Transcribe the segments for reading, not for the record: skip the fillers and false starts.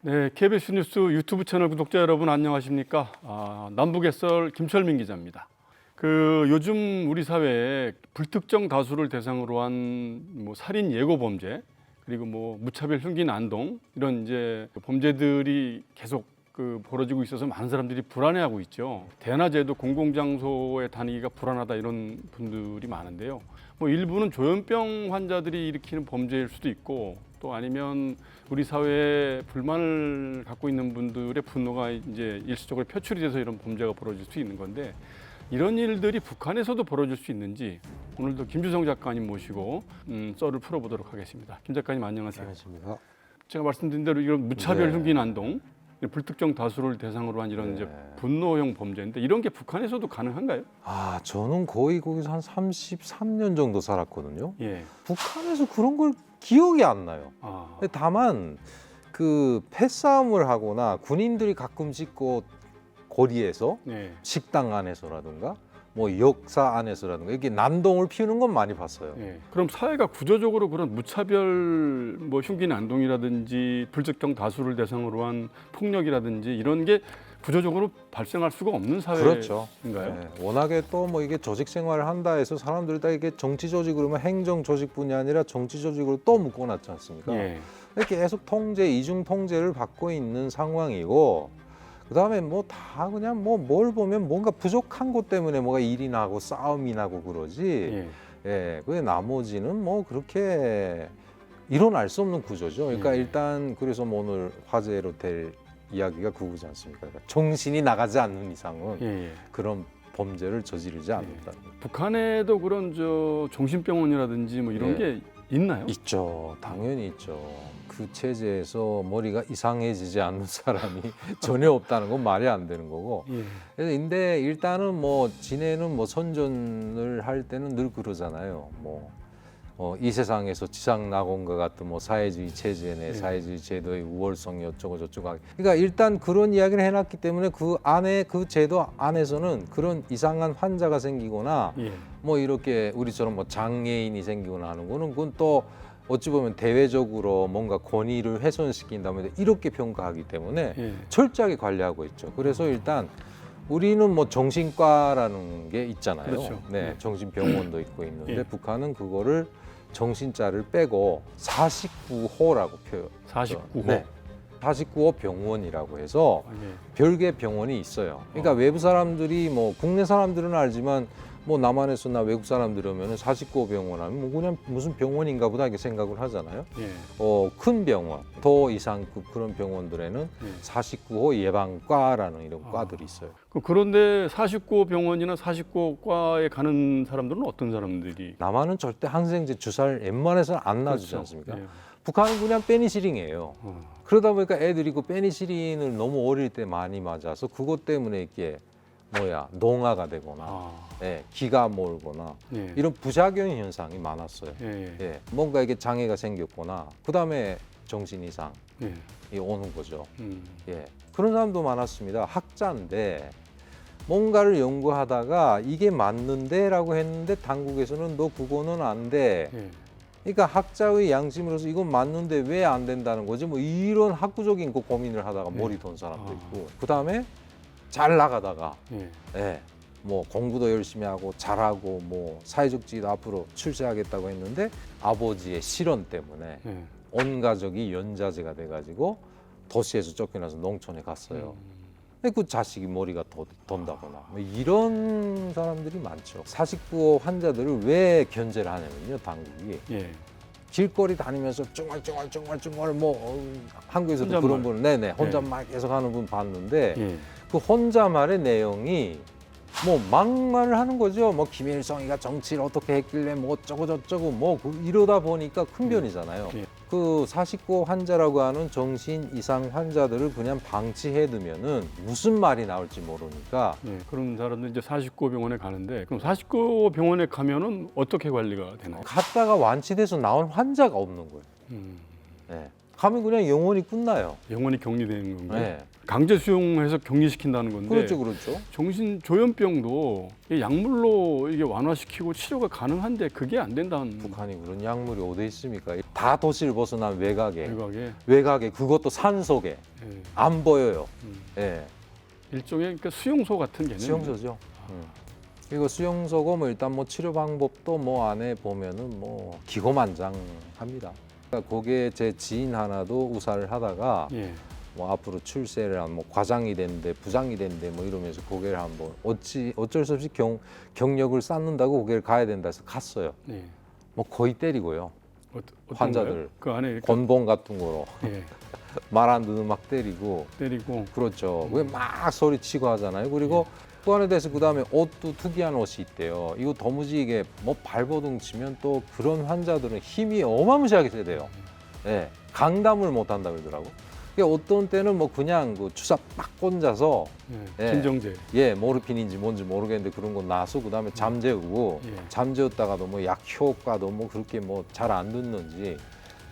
네, KBS 뉴스 유튜브 채널 구독자 여러분 안녕하십니까? 남북해설 김철민 기자입니다. 요즘 우리 사회에 불특정 다수를 대상으로 한 살인 예고 범죄 그리고 무차별 흉기 난동 이런 이제 범죄들이 계속 벌어지고 있어서 많은 사람들이 불안해하고 있죠. 대낮에도 공공장소에 다니기가 불안하다 이런 분들이 많은데요. 일부는 조현병 환자들이 일으키는 범죄일 수도 있고 또 아니면 우리 사회에 불만을 갖고 있는 분들의 분노가 이제 일시적으로 표출이 돼서 이런 범죄가 벌어질 수 있는 건데 이런 일들이 북한에서도 벌어질 수 있는지 오늘도 김주성 작가님 모시고 썰을 풀어보도록 하겠습니다. 김 작가님 안녕하세요. 안녕하십니까. 제가 말씀드린 대로 이런 무차별 흉기 난동, 불특정 다수를 대상으로 한 이런 이제 분노형 범죄인데 이런 게 북한에서도 가능한가요? 저는 거의 거기서 한 33년 정도 살았거든요. 예. 북한에서 그런 걸 기억이 안 나요. 근데 다만 패싸움을 하거나 군인들이 가끔 찍고 거리에서 식당 안에서라든가 역사 안에서라든가 이렇게 난동을 피우는 건 많이 봤어요. 그럼 사회가 구조적으로 그런 무차별 흉기 난동이라든지 불특정 다수를 대상으로 한 폭력이라든지 이런 게 구조적으로 발생할 수가 없는 사회인가요? 그렇죠. 워낙에 또 이게 조직 생활을 한다 해서 사람들이 다 이게 정치 조직으로 행정 조직뿐이 아니라 정치 조직으로 또 묶어놨지 않습니까? 이렇게 계속 이중 통제를 받고 있는 상황이고 그다음에 다 그냥 뭘 보면 뭔가 부족한 것 때문에 뭐가 일이 나고 싸움이 나고 그러지. 그 나머지는 그렇게 일어날 수 없는 구조죠. 그러니까 일단 그래서 오늘 화제로 될 이야기가 그거지 않습니까? 그러니까 정신이 나가지 않는 이상은 그런 범죄를 저지르지 않는다. 북한에도 그런 정신병원이라든지 이런 게 있나요? 있죠. 당연히 있죠. 그 체제에서 머리가 이상해지지 않는 사람이 전혀 없다는 건 말이 안 되는 거고. 그래서 근데 일단은 지네는 선전을 할 때는 늘 그러잖아요. 이 세상에서 지상 낙원과 같은 사회주의 체제내 사회주의 제도의 우월성이 어쩌고 저쩌고. 그러니까 일단 그런 이야기를 해놨기 때문에 그 안에 그 제도 안에서는 그런 이상한 환자가 생기거나 이렇게 우리처럼 장애인이 생기거나 하는 거는 그건 또 어찌 보면 대외적으로 뭔가 권위를 훼손시킨다면 이렇게 평가하기 때문에 철저하게 관리하고 있죠. 그래서 일단 우리는 정신과라는 게 있잖아요. 그렇죠. 정신병원도 있고 있는데 북한은 그거를 정신자를 빼고 49호라고 표현. 49호. 49호 병원이라고 해서 별개 병원이 있어요. 그러니까 외부 사람들이 국내 사람들은 알지만 남한에서나 외국 사람들 오면 49호 병원 하면 그냥 무슨 병원인가 보다 이렇게 생각을 하잖아요. 큰 병원, 더 이상급 그런 병원들에는 49호 예방과라는 이런 과들이 있어요. 그런데 49호 병원이나 49호과에 가는 사람들은 어떤 사람들이? 남한은 절대 항생제 주사를 웬만해서는 안 놔주지 않습니까? 북한은 그냥 페니실린이에요. 그러다 보니까 애들이 그 페니실린을 너무 어릴 때 많이 맞아서 그것 때문에 이렇게 농아가 되거나 기가 몰거나 이런 부작용 현상이 많았어요. 뭔가 이게 장애가 생겼거나 그다음에 정신 이상이 오는 거죠. 그런 사람도 많았습니다. 학자인데 뭔가를 연구하다가 이게 맞는데라고 했는데 당국에서는 너 그거는 안 돼. 그러니까 학자의 양심으로서 이건 맞는데 왜 안 된다는 거지? 이런 학구적인 고민을 하다가 머리 돈 사람도 있고 그다음에 잘 나가다가 공부도 열심히 하고 잘하고 사회적 지위도 앞으로 출세하겠다고 했는데 아버지의 실언 때문에 온 가족이 연좌제가 돼가지고 도시에서 쫓겨나서 농촌에 갔어요. 그 자식이 머리가 돈다거나 이런 사람들이 많죠. 49호 환자들을 왜 견제를 하냐면요, 당국이. 길거리 다니면서 쭝얼쭝얼 한국에서도 그런 분을 혼잣말 계속 하는 분 봤는데 그 혼잣말의 내용이 막말을 하는 거죠. 김일성이가 정치를 어떻게 했길래 어쩌고 저쩌고 이러다 보니까 큰 변이잖아요. 그 49호 환자라고 하는 정신 이상 환자들을 그냥 방치해두면은 무슨 말이 나올지 모르니까. 그런 사람들 이제 49호 병원에 가는데 그럼 49호 병원에 가면은 어떻게 관리가 되나요? 갔다가 완치돼서 나온 환자가 없는 거예요. 가면 그냥 영원히 끝나요. 영원히 격리되는 건가요? 강제 수용해서 격리시킨다는 건데 그렇죠, 그렇죠. 정신조현병도 이 약물로 이게 완화시키고 치료가 가능한데 그게 안 된다는 북한이 그런 약물이 어디 있습니까? 다 도시를 벗어난 외곽에, 생각에 외곽에 그것도 산속에 예. 안 보여요. 음. 예, 일종의 그러니까 수용소 같은 개념. 수용소죠. 이거 수용소고 뭐 일단 뭐 치료 방법도 뭐 안에 보면은 뭐 기고만장합니다. 그러니까 거기에 제 지인 하나도 우사를 하다가 예. 뭐 앞으로 출세를 한 뭐 과장이 된대, 부장이 된대 뭐 이러면서 거기를 한번 어쩔 수 없이 경력을 쌓는다고 거기를 가야 된다 해서 갔어요. 예. 뭐 거의 때리고요. 어떤 환자들. 거요? 그 안에 이렇게 권봉 같은 거로 예. 말 안 듣는 막 때리고. 때리고 그렇죠. 왜 막 소리치고 하잖아요. 그리고 그 안에 대해서 그다음에 옷도 특이한 옷이 있대요. 이거 도무지 이게 뭐 발버둥 치면 또 그런 환자들은 힘이 어마무시하게 세대요. 예, 강담을 못 한다 그러더라고. 그러니까 어떤 때는 뭐 그냥 그 주사 빡 꽂아서 예. 예. 진정제. 예, 모르핀인지 뭔지 모르겠는데 그런 거 놔서 그다음에 잠재우고 예. 잠재웠다가도 뭐 약 효과도 뭐 그렇게 뭐 잘 안 듣는지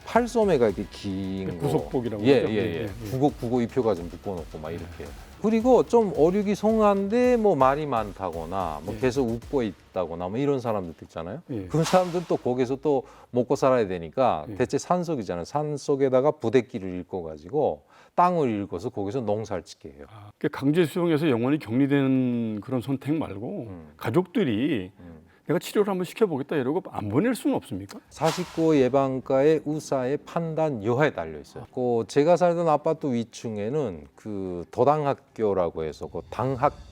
팔소매가 이렇게 긴 거. 구속복이라고 예, 하죠. 예, 예. 예. 국어 입혀가 좀 묶어놓고 막 이렇게. 그리고 좀 어류기 송한데 뭐 말이 많다거나 뭐 예. 계속 웃고 있다거나 뭐 이런 사람들도 있잖아요. 예. 그런 사람들은 또 거기서 또 먹고 살아야 되니까 예. 대체 산속이잖아요. 산속에다가 부대끼를 읽어가지고 땅을 읽어서 거기서 농사를 짓게 해요. 아, 그 강제 수용해서 영원히 격리되는 그런 선택 말고 가족들이 내가 치료를 한번 시켜보겠다 이러고 안 보낼 수는 없습니까? 사식고 예방과의 의사의 판단 여하에 달려 있어요. 그 제가 살던 아파트 위층에는 그 도당학교라고 해서 그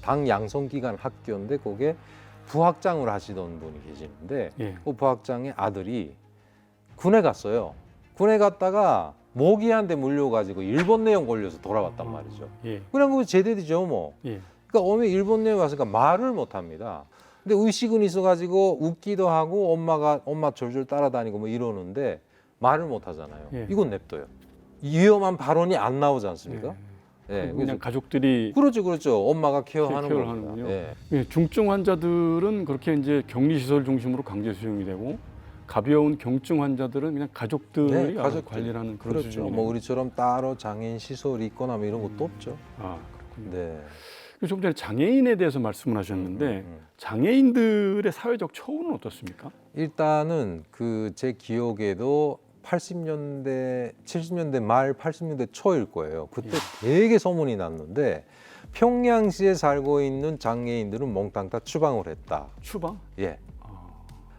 당 양성기관 학교인데 거기에 부학장을 하시던 분이 계시는데 예. 그 부학장의 아들이 군에 갔어요. 군에 갔다가 모기한테 물려가지고 일본 내용 걸려서 돌아왔단 말이죠. 예. 그냥 그 제대로죠 뭐. 예. 그러니까 어머니 일본 내용 왔으니까 말을 못 합니다. 근데 의식은 있어가지고 웃기도 하고 엄마 졸졸 따라다니고 뭐 이러는데 말을 못 하잖아요. 예. 이건 냅둬요. 위험한 발언이 안 나오지 않습니까? 예. 그냥 그래서 가족들이 그렇죠. 엄마가 케어하는 케어를 겁니다. 하는군요. 예. 예, 중증 환자들은 그렇게 이제 격리시설 중심으로 강제 수용이 되고 가벼운 경증 환자들은 그냥 가족들이 네, 알아서 가족들이. 관리를 하는 그런 그렇죠. 수준이네요. 뭐 우리처럼 따로 장애인 시설이 있거나 뭐 이런 것도 없죠. 아, 그렇군요. 네. 좀 전에 장애인에 대해서 말씀을 하셨는데 장애인들의 사회적 처우는 어떻습니까? 일단은 그 제 기억에도 80년대, 70년대 말 80년대 초일 거예요. 그때 되게 소문이 났는데 평양시에 살고 있는 장애인들은 몽땅 다 추방을 했다. 추방? 예.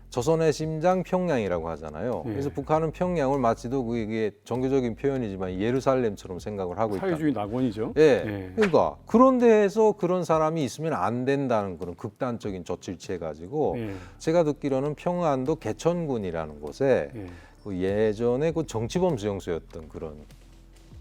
조선의 심장 평양이라고 하잖아요. 예. 그래서 북한은 평양을 마치도 그게 종교적인 표현이지만 예루살렘처럼 생각을 하고 있다. 사회주의 낙원이죠. 예. 예. 그러니까 그런 데에서 그런 사람이 있으면 안 된다는 그런 극단적인 조치를 취해 가지고 예. 제가 듣기로는 평안도 개천군이라는 곳에 예. 그 예전에 그 정치범 수용소였던 그런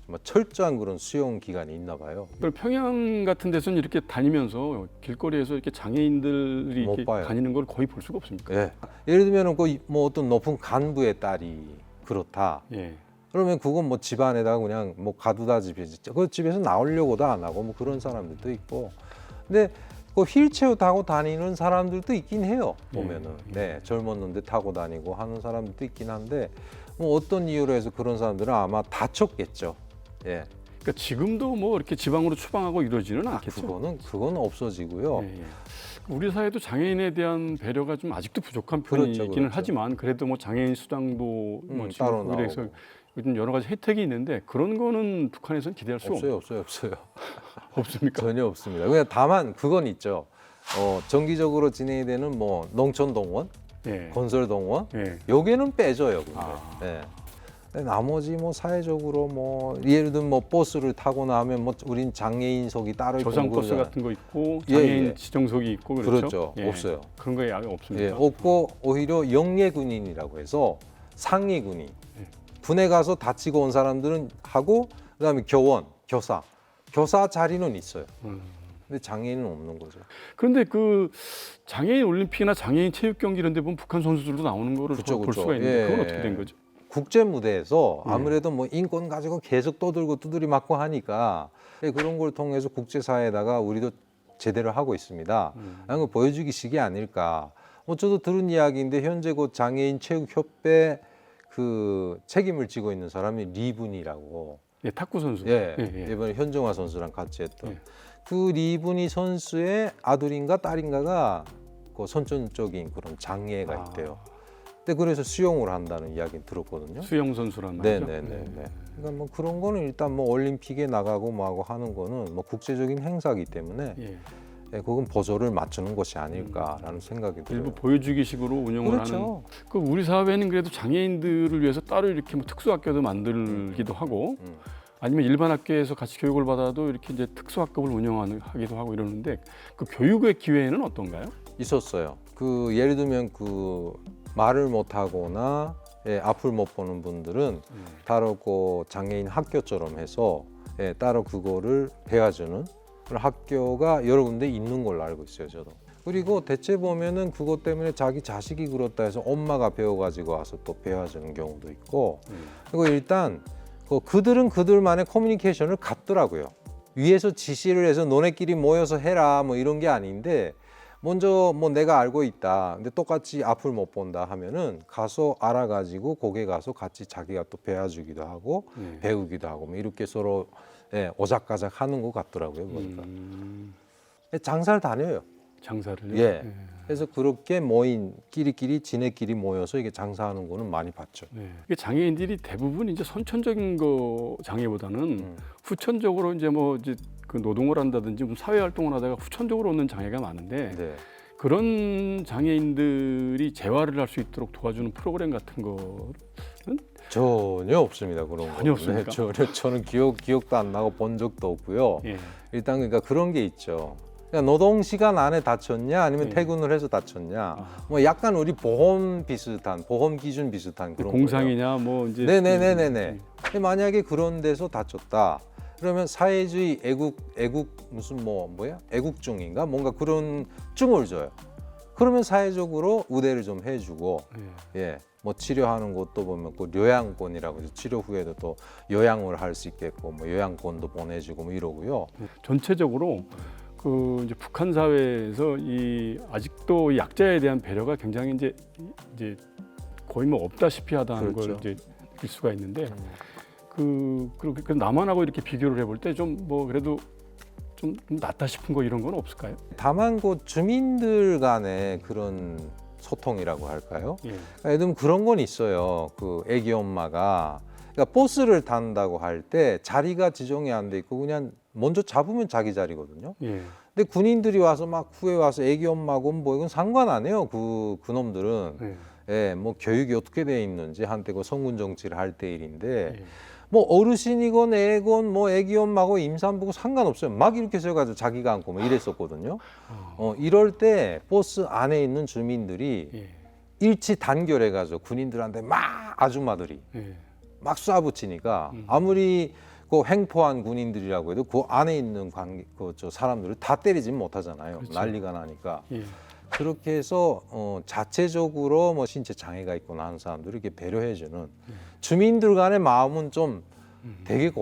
뭐 철저한 그런 수용 기관이 있나 봐요. 그럼 평양 같은 데서는 이렇게 다니면서 길거리에서 이렇게 장애인들이 못 이렇게 봐요. 다니는 걸 거의 볼 수가 없습니까? 예. 예를 들면은 그 뭐 어떤 높은 간부의 딸이 그렇다. 예. 그러면 그건 뭐 집안에다가 그냥 뭐 가두다 집에서 그 집에서 나오려고도 안 하고 뭐 그런 사람들도 있고. 근데 그 휠체어 타고 다니는 사람들도 있긴 해요. 보면은 네 젊었는데 타고 다니고 하는 사람들도 있긴 한데 뭐 어떤 이유로 해서 그런 사람들은 아마 다쳤겠죠. 예. 그러니까 지금도 뭐 이렇게 지방으로 추방하고 이러지는 않겠죠. 그건 없어지고요. 예, 예. 우리 사회도 장애인에 대한 배려가 좀 아직도 부족한 그렇죠, 편이기는 그렇죠. 하지만 그래도 뭐 장애인 수당도 뭐 지금 따로 그래서 나오고. 요즘 여러 가지 혜택이 있는데 그런 거는 북한에서는 기대할 수 없어요. 없습니까? 전혀 없습니다. 그냥 다만 그건 있죠. 정기적으로 진행이 되는 뭐 농촌동원, 예. 건설동원, 예. 여기는 빼줘요. 근데. 아. 예. 근데 나머지 뭐 사회적으로 뭐 예를 들면 뭐 버스를 타고 나면 뭐 우린 장애인석이 따로 있고 저상 뭐 버스 그러잖아요. 같은 거 있고 예, 장애인 예. 지정석이 있고 그렇죠. 예. 없어요. 그런 거 아예 없습니다. 예, 없고 오히려 영예군인이라고 해서 상위 군인 군에 가서 다치고 온 사람들은 하고 그다음에 교원, 교사 자리는 있어요. 근데 장애인은 없는 거죠. 그런데 그 장애인 올림픽이나 장애인 체육 경기 이런 데 보면 북한 선수들도 나오는 거를 그쵸, 볼 그쵸. 수가 있는데 예. 그건 어떻게 된 거죠? 국제 무대에서 아무래도 뭐 인권 가지고 계속 떠들고 두드리 맞고 하니까 그런 걸 통해서 국제사회에다가 우리도 제대로 하고 있습니다. 라는 걸 보여주기 식이 아닐까. 뭐 저도 들은 이야기인데 현재 그 장애인 체육협회 그 책임을 지고 있는 사람이 리분이라고 예, 탁구 선수. 예, 예, 예. 이번에 현정화 선수랑 같이 했던 예. 그 리브니 선수의 아들인가 딸인가가 그 선천적인 그런 장애가 있대요. 근데 그래서 수영을 한다는 이야기는 들었거든요. 수영 선수란 말이죠. 네네네. 그러니까 뭐 그런 거는 일단 뭐 올림픽에 나가고 뭐하고 하는 거는 뭐 국제적인 행사이기 때문에 예. 예, 그건 보조를 맞추는 것이 아닐까라는 생각이 들어요. 일부 보여주기식으로 운영을 그렇죠. 하는. 그 우리 사회는 그래도 장애인들을 위해서 따로 이렇게 뭐 특수학교도 만들기도 하고, 아니면 일반 학교에서 같이 교육을 받아도 이렇게 이제 특수학급을 운영하기도 하고 이러는데 그 교육의 기회는 어떤가요? 있었어요. 그 예를 들면 그 말을 못하거나 예, 앞을 못 보는 분들은 따로 그 장애인 학교처럼 해서 예, 따로 그거를 배워주는 그런 학교가 여러 군데 있는 걸로 알고 있어요, 저도. 그리고 대체 보면은 그것 때문에 자기 자식이 그렇다 해서 엄마가 배워가지고 와서 또 배워주는 경우도 있고. 그리고 일단 그들은 그들만의 커뮤니케이션을 갖더라고요. 위에서 지시를 해서 너네끼리 모여서 해라 뭐 이런 게 아닌데 먼저 뭐 내가 알고 있다. 근데 똑같이 앞을 못 본다 하면은 가서 알아가지고 거기에 가서 같이 자기가 또 배워주기도 하고 배우기도 하고 뭐 이렇게 서로 예, 오작가작 하는 것 같더라고요. 보니까. 장사를 다녀요. 장사를. 예. 그래서 그렇게 모인 끼리끼리 지네끼리 모여서 이게 장사하는 거는 많이 봤죠. 네. 이게 장애인들이 대부분 이제 선천적인 거 장애보다는 후천적으로 이제 뭐 이제 그 노동을 한다든지 무슨 사회 활동을 하다가 후천적으로 오는 장애가 많은데 네. 그런 장애인들이 재활을 할 수 있도록 도와주는 프로그램 같은 거는 전혀 없습니다. 그런 거. 전혀 없습니까? 저는 기억도 안 나고 본 적도 없고요. 예. 일단 그러니까 그런 게 있죠. 그러니까 노동 시간 안에 다쳤냐 아니면 예. 퇴근을 해서 다쳤냐. 뭐 약간 우리 보험 비슷한 보험 기준 비슷한 그런 공상이냐 뭐 이제 네네네네네. 근데 만약에 그런 데서 다쳤다. 그러면 사회주의 애국 무슨 뭐야 애국증인가 뭔가 그런 증을 줘요. 그러면 사회적으로 우대를 좀 해주고 예. 뭐 치료하는 것도 보면 그 요양권이라고 해서 치료 후에도 또 요양을 할 수 있겠고 뭐 요양권도 보내주고 뭐 이러고요. 전체적으로 그 이제 북한 사회에서 이 아직도 이 약자에 대한 배려가 굉장히 이제 거의 뭐 없다시피 하다는 그렇죠. 걸 이제 느낄 수가 있는데 그렇게 남한하고 이렇게 비교를 해볼 때 좀 뭐 그래도 좀 낫다 싶은 거 이런 건 없을까요? 다만 그 주민들 간의 그런 소통이라고 할까요? 예. 예를 들면 그런 건 있어요. 그 애기 엄마가 그러니까 버스를 탄다고 할 때 자리가 지정이 안 돼 있고 그냥 먼저 잡으면 자기 자리거든요. 예. 근데 군인들이 와서 막 후에 와서 애기 엄마고 뭐 이건 상관 안 해요. 그 놈들은 예. 예, 뭐 교육이 어떻게 돼 있는지 한때 그 성군 정치를 할 때 일인데 예. 뭐 어르신이건 애건 뭐 애기 엄마고 임산부고 상관없어요. 막 이렇게 세워가지고 자기가 안고 뭐 이랬었거든요. 이럴 때 버스 안에 있는 주민들이 예. 일치 단결해가지고 군인들한테 막 아줌마들이 예. 막 쏴붙이니까 아무리 그 횡포한 군인들이라고 해도 그 안에 있는 저 사람들을 다 때리진 못하잖아요. 그렇죠. 난리가 나니까. 예. 그렇게 해서 자체적으로 뭐 신체 장애가 있거나 하는 사람들을 이렇게 배려해주는 주민들 간의 마음은 좀 되게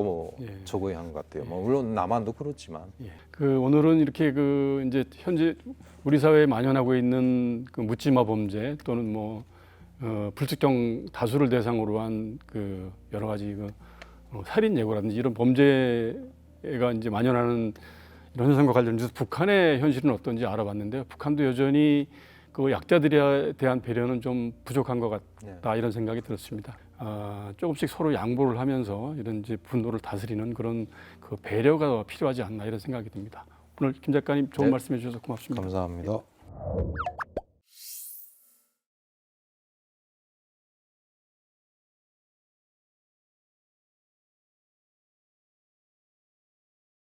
저거에 한 것 같아요. 뭐 물론 남한도 그렇지만. 예. 그 오늘은 이렇게 그 이제 현재 우리 사회에 만연하고 있는 그 묻지마 범죄 또는 뭐 불특정 다수를 대상으로 한 그 여러 가지 그 살인 예고라든지 이런 범죄가 이제 만연하는 이런 현상과 관련해서 북한의 현실은 어떤지 알아봤는데요. 북한도 여전히 그 약자들에 대한 배려는 좀 부족한 것 같다 이런 생각이 들었습니다. 조금씩 서로 양보를 하면서 이런 이제 분노를 다스리는 그런 그 배려가 필요하지 않나 이런 생각이 듭니다. 오늘 김 작가님 좋은 네. 말씀해 주셔서 고맙습니다. 감사합니다.